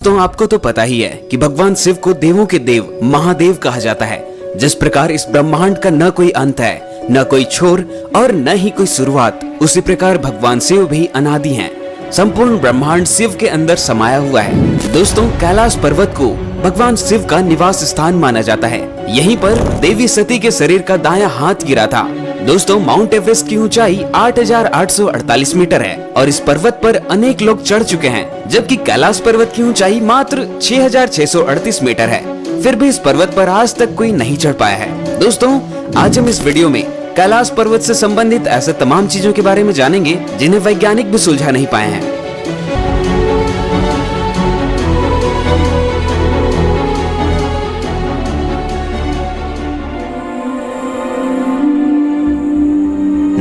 तो आपको तो पता ही है कि भगवान शिव को देवों के देव महादेव कहा जाता है। जिस प्रकार इस ब्रह्मांड का न कोई अंत है, न कोई छोर और न ही कोई शुरुआत, उसी प्रकार भगवान शिव भी अनादि हैं। संपूर्ण ब्रह्मांड शिव के अंदर समाया हुआ है। दोस्तों, कैलाश पर्वत को भगवान शिव का निवास स्थान माना जाता है। यहीं पर देवी सती के शरीर का दायां हाथ गिरा था। दोस्तों, माउंट एवरेस्ट की ऊंचाई 8,848 मीटर है और इस पर्वत पर अनेक लोग चढ़ चुके हैं, जबकि कैलाश पर्वत की ऊंचाई मात्र 6,638 मीटर है। फिर भी इस पर्वत पर आज तक कोई नहीं चढ़ पाया है। दोस्तों, आज हम इस वीडियो में कैलाश पर्वत से संबंधित ऐसे तमाम चीजों के बारे में जानेंगे जिन्हें वैज्ञानिक भी सुलझा नहीं पाए हैं।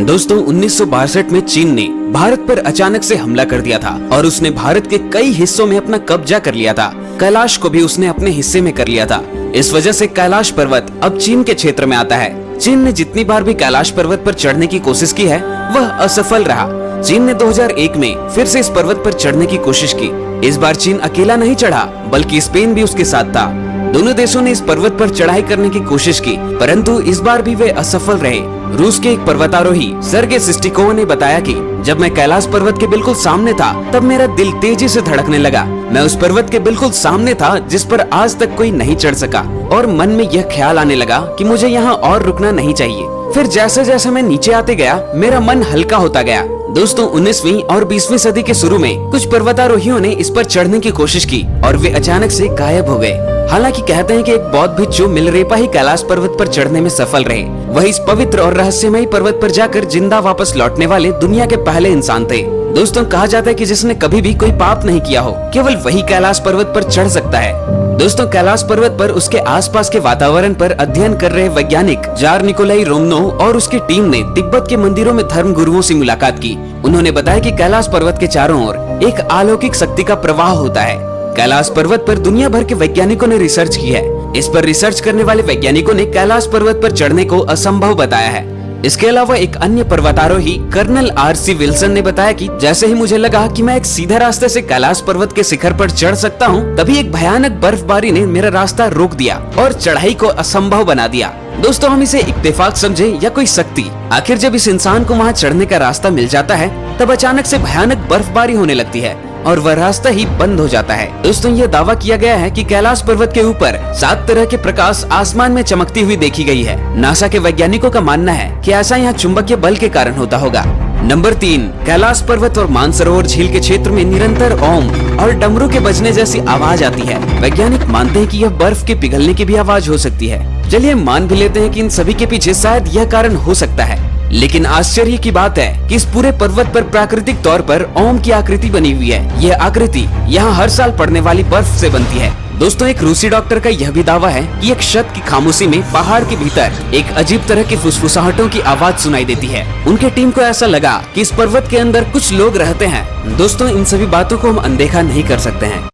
दोस्तों, 1962 में चीन ने भारत पर अचानक से हमला कर दिया था और उसने भारत के कई हिस्सों में अपना कब्जा कर लिया था। कैलाश को भी उसने अपने हिस्से में कर लिया था। इस वजह से कैलाश पर्वत अब चीन के क्षेत्र में आता है। चीन ने जितनी बार भी कैलाश पर्वत पर चढ़ने की कोशिश की है, वह असफल रहा। चीन ने 2001 में फिर से इस पर्वत पर चढ़ने की कोशिश की। इस बार चीन अकेला नहीं चढ़ा, बल्कि स्पेन भी उसके साथ था। दोनों देशों ने इस पर्वत पर चढ़ाई करने की कोशिश की, परंतु इस बार भी वे असफल रहे। रूस के एक पर्वतारोही सर्गे सिस्टिकोव ने बताया कि जब मैं कैलाश पर्वत के बिल्कुल सामने था, तब मेरा दिल तेजी से धड़कने लगा। मैं उस पर्वत के बिल्कुल सामने था जिस पर आज तक कोई नहीं चढ़ सका, और मन में यह ख्याल आने लगा कि मुझे यहाँ और रुकना नहीं चाहिए। फिर जैसे जैसे मैं नीचे आते गया, मेरा मन हल्का होता गया। दोस्तों, 19वीं और 20वीं सदी के शुरू में कुछ पर्वतारोहियों ने इस पर चढ़ने की कोशिश की और वे अचानक से गायब हो गए। हालांकि कहते हैं कि एक बौद्ध भिक्षु मिलरेपा ही कैलाश पर्वत पर चढ़ने में सफल रहे। वह इस पवित्र और रहस्यमयी पर्वत पर जाकर जिंदा वापस लौटने वाले दुनिया के पहले इंसान थे। दोस्तों, कहा जाता है कि जिसने कभी भी कोई पाप नहीं किया हो, केवल वही कैलाश पर्वत पर चढ़ सकता है। दोस्तों, कैलाश पर्वत पर उसके आसपास के वातावरण पर अध्ययन कर रहे वैज्ञानिक जार निकोलाई रोमनोव और उसकी टीम ने तिब्बत के मंदिरों में धर्म गुरुओं से मुलाकात की। उन्होंने बताया कि कैलाश पर्वत के चारों ओर एक अलौकिक शक्ति का प्रवाह होता है। कैलाश पर्वत पर दुनिया भर के वैज्ञानिकों ने रिसर्च की है। इस पर रिसर्च करने वाले वैज्ञानिकों ने कैलाश पर्वत पर चढ़ने को असंभव बताया है। इसके अलावा एक अन्य पर्वतारोही कर्नल RC विल्सन ने बताया कि जैसे ही मुझे लगा कि मैं एक सीधे रास्ते से कैलाश पर्वत के शिखर पर चढ़ सकता हूँ, तभी एक भयानक बर्फबारी ने मेरा रास्ता रोक दिया और चढ़ाई को असंभव बना दिया। दोस्तों, हम इसे इत्तेफाक समझे या कोई शक्ति, आखिर जब इस इंसान को वहाँ चढ़ने का रास्ता मिल जाता है, तब अचानक से भयानक बर्फबारी होने लगती है और वह रास्ता ही बंद हो जाता है। दोस्तों, यह दावा किया गया है कि कैलाश पर्वत के ऊपर 7 तरह के प्रकाश आसमान में चमकती हुई देखी गई है। नासा के वैज्ञानिकों का मानना है कि ऐसा यहाँ चुंबकीय बल के कारण होता होगा। नंबर 3, कैलाश पर्वत और मानसरोवर झील के क्षेत्र में निरंतर ओम और डमरू के बजने जैसी आवाज आती है। वैज्ञानिक मानते हैं कि यह बर्फ के पिघलने की भी आवाज हो सकती है। चलिए मान भी लेते हैं कि इन सभी के पीछे शायद यह कारण हो सकता है, लेकिन आश्चर्य की बात है कि इस पूरे पर्वत पर प्राकृतिक तौर पर ओम की आकृति बनी हुई है। यह आकृति यहाँ हर साल पड़ने वाली बर्फ से बनती है। दोस्तों, एक रूसी डॉक्टर का यह भी दावा है कि एक शब्द की खामोशी में पहाड़ के भीतर एक अजीब तरह की फुसफुसाहटों की आवाज सुनाई देती है। उनके टीम को ऐसा लगा कि इस पर्वत के अंदर कुछ लोग रहते हैं। दोस्तों, इन सभी बातों को हम अनदेखा नहीं कर सकते हैं।